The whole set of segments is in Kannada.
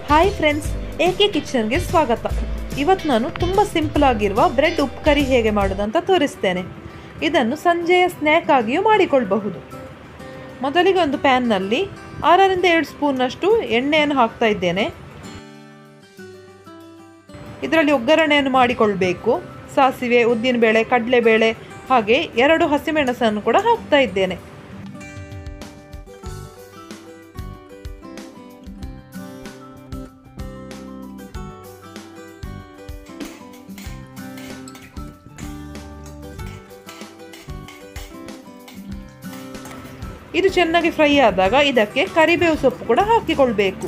ಹಾಯ್ ಫ್ರೆಂಡ್ಸ್, ಎಕೆ ಕಿಚನ್ಗೆ ಸ್ವಾಗತ. ಇವತ್ತು ನಾನು ತುಂಬ ಸಿಂಪಲ್ ಆಗಿರುವ ಬ್ರೆಡ್ ಉಪ್ಪು ಕರಿ ಹೇಗೆ ಮಾಡೋದಂತ ತೋರಿಸ್ತೇನೆ. ಇದನ್ನು ಸಂಜೆಯ ಸ್ನ್ಯಾಕ್ ಆಗಿಯೂ ಮಾಡಿಕೊಳ್ಳಬಹುದು. ಮೊದಲಿಗೆ ಒಂದು ಪ್ಯಾನ್ನಲ್ಲಿ 6 ರಿಂದ 7 ಸ್ಪೂನ್ನಷ್ಟು ಎಣ್ಣೆಯನ್ನು ಹಾಕ್ತಾ ಇದ್ದೇನೆ. ಇದರಲ್ಲಿ ಒಗ್ಗರಣೆಯನ್ನು ಮಾಡಿಕೊಳ್ಳಬೇಕು. ಸಾಸಿವೆ, ಉದ್ದಿನಬೇಳೆ, ಕಡಲೆಬೇಳೆ ಹಾಗೆ 2 ಹಸಿಮೆಣಸನ್ನು ಕೂಡ ಹಾಕ್ತಾ ಇದ್ದೇನೆ. ಇದು ಚೆನ್ನಾಗಿ ಫ್ರೈ ಆದಾಗ ಇದಕ್ಕೆ ಕರಿಬೇವು ಸೊಪ್ಪು ಕೂಡ ಹಾಕಿಕೊಳ್ಳಬೇಕು.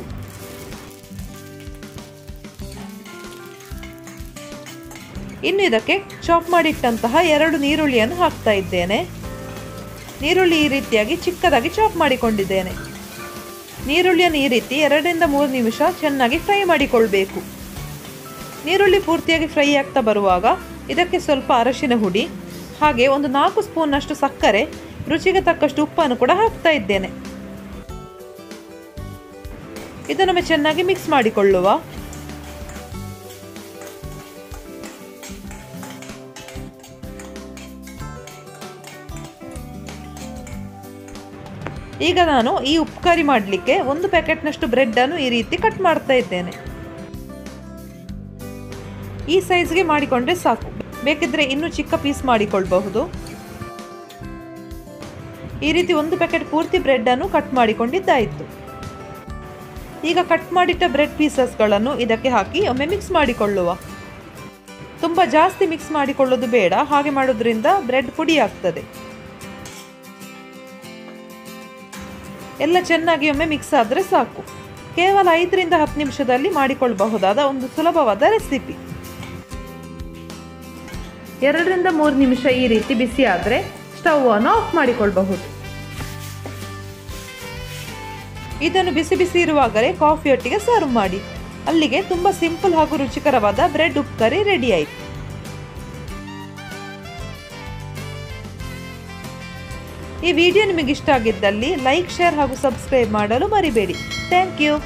ಇನ್ನು ಇದಕ್ಕೆ ಚಾಪ್ ಮಾಡಿಟ್ಟಂತಹ 2 ನೀರುಳ್ಳಿಯನ್ನು ಹಾಕ್ತಾ ಇದ್ದೇನೆ. ನೀರುಳ್ಳಿ ಈ ರೀತಿಯಾಗಿ ಚಿಕ್ಕದಾಗಿ ಚಾಪ್ ಮಾಡಿಕೊಂಡಿದ್ದೇನೆ. ನೀರುಳ್ಳಿಯನ್ನು ಈ ರೀತಿ 2 ರಿಂದ 3 ನಿಮಿಷ ಚೆನ್ನಾಗಿ ಫ್ರೈ ಮಾಡಿಕೊಳ್ಬೇಕು. ನೀರುಳ್ಳಿ ಪೂರ್ತಿಯಾಗಿ ಫ್ರೈ ಆಗ್ತಾ ಬರುವಾಗ ಇದಕ್ಕೆ ಸ್ವಲ್ಪ ಅರಶಿನ ಹುಡಿ ಹಾಗೆ ಒಂದು 4 ಸ್ಪೂನ್ನಷ್ಟು ಸಕ್ಕರೆ, ರುಚಿಗೆ ತಕ್ಕಷ್ಟು ಉಪ್ಪನ್ನು ಕೂಡ ಹಾಕ್ತಾ ಇದ್ದೇನೆ. ಇದನ್ನು ಚೆನ್ನಾಗಿ ಮಿಕ್ಸ್ ಮಾಡಿಕೊಳ್ಳುವ. ಈಗ ನಾನು ಈ ಉಪ್ಪು ಕರಿ ಮಾಡಲಿಕ್ಕೆ 1 ಪ್ಯಾಕೆಟ್ನಷ್ಟು ಬ್ರೆಡ್ ಅನ್ನು ಈ ರೀತಿ ಕಟ್ ಮಾಡ್ತಾ ಇದ್ದೇನೆ. ಈ ಸೈಜ್ಗೆ ಮಾಡಿಕೊಂಡ್ರೆ ಸಾಕು. ಬೇಕಿದ್ರೆ ಇನ್ನೂ ಚಿಕ್ಕ ಪೀಸ್ ಮಾಡಿಕೊಳ್ಳಬಹುದು. ಈ ರೀತಿ 1 ಪ್ಯಾಕೆಟ್ ಪೂರ್ತಿ ಬ್ರೆಡ್ ಅನ್ನು ಕಟ್ ಮಾಡಿಕೊಂಡಿದ್ದಾಯಿತು. ಈಗ ಕಟ್ ಮಾಡಿಟ್ಟ ಬ್ರೆಡ್ ಪೀಸಸ್ಗಳನ್ನು ಇದಕ್ಕೆ ಹಾಕಿ ಒಮ್ಮೆ ಮಿಕ್ಸ್ ಮಾಡಿಕೊಳ್ಳುವ. ತುಂಬ ಜಾಸ್ತಿ ಮಿಕ್ಸ್ ಮಾಡಿಕೊಳ್ಳೋದು ಬೇಡ, ಹಾಗೆ ಮಾಡೋದ್ರಿಂದ ಬ್ರೆಡ್ ಪುಡಿ ಆಗ್ತದೆ. ಎಲ್ಲ ಚೆನ್ನಾಗಿ ಒಮ್ಮೆ ಮಿಕ್ಸ್ ಆದರೆ ಸಾಕು. ಕೇವಲ 5 ರಿಂದ 10 ನಿಮಿಷದಲ್ಲಿ ಮಾಡಿಕೊಳ್ಳಬಹುದಾದ ಒಂದು ಸುಲಭವಾದ ರೆಸಿಪಿ. 2 ರಿಂದ 3 ನಿಮಿಷ ಈ ರೀತಿ ಬಿಸಿ ಆದರೆ ಸ್ಟವ್ ಅನ್ನು ಆಫ್ ಮಾಡಿಕೊಳ್ಳಬಹುದು. ಇದನ್ನು ಬಿಸಿ ಬಿಸಿ ಇರುವಾಗಲೇ ಕಾಫಿಯೊಟ್ಟಿಗೆ ಸರ್ವ್ ಮಾಡಿ. ಅಲ್ಲಿಗೆ ತುಂಬ ಸಿಂಪಲ್ ಹಾಗೂ ರುಚಿಕರವಾದ ಬ್ರೆಡ್ ಉಪ್ಪು ಕರಿ ರೆಡಿ ಆಯಿತು. ಈ ವಿಡಿಯೋ ನಿಮಗೆ ಇಷ್ಟ ಆಗಿದ್ದಲ್ಲಿ ಲೈಕ್, ಶೇರ್ ಹಾಗೂ ಸಬ್ಸ್ಕ್ರೈಬ್ ಮಾಡಲು ಮರಿಬೇಡಿ. Thank you.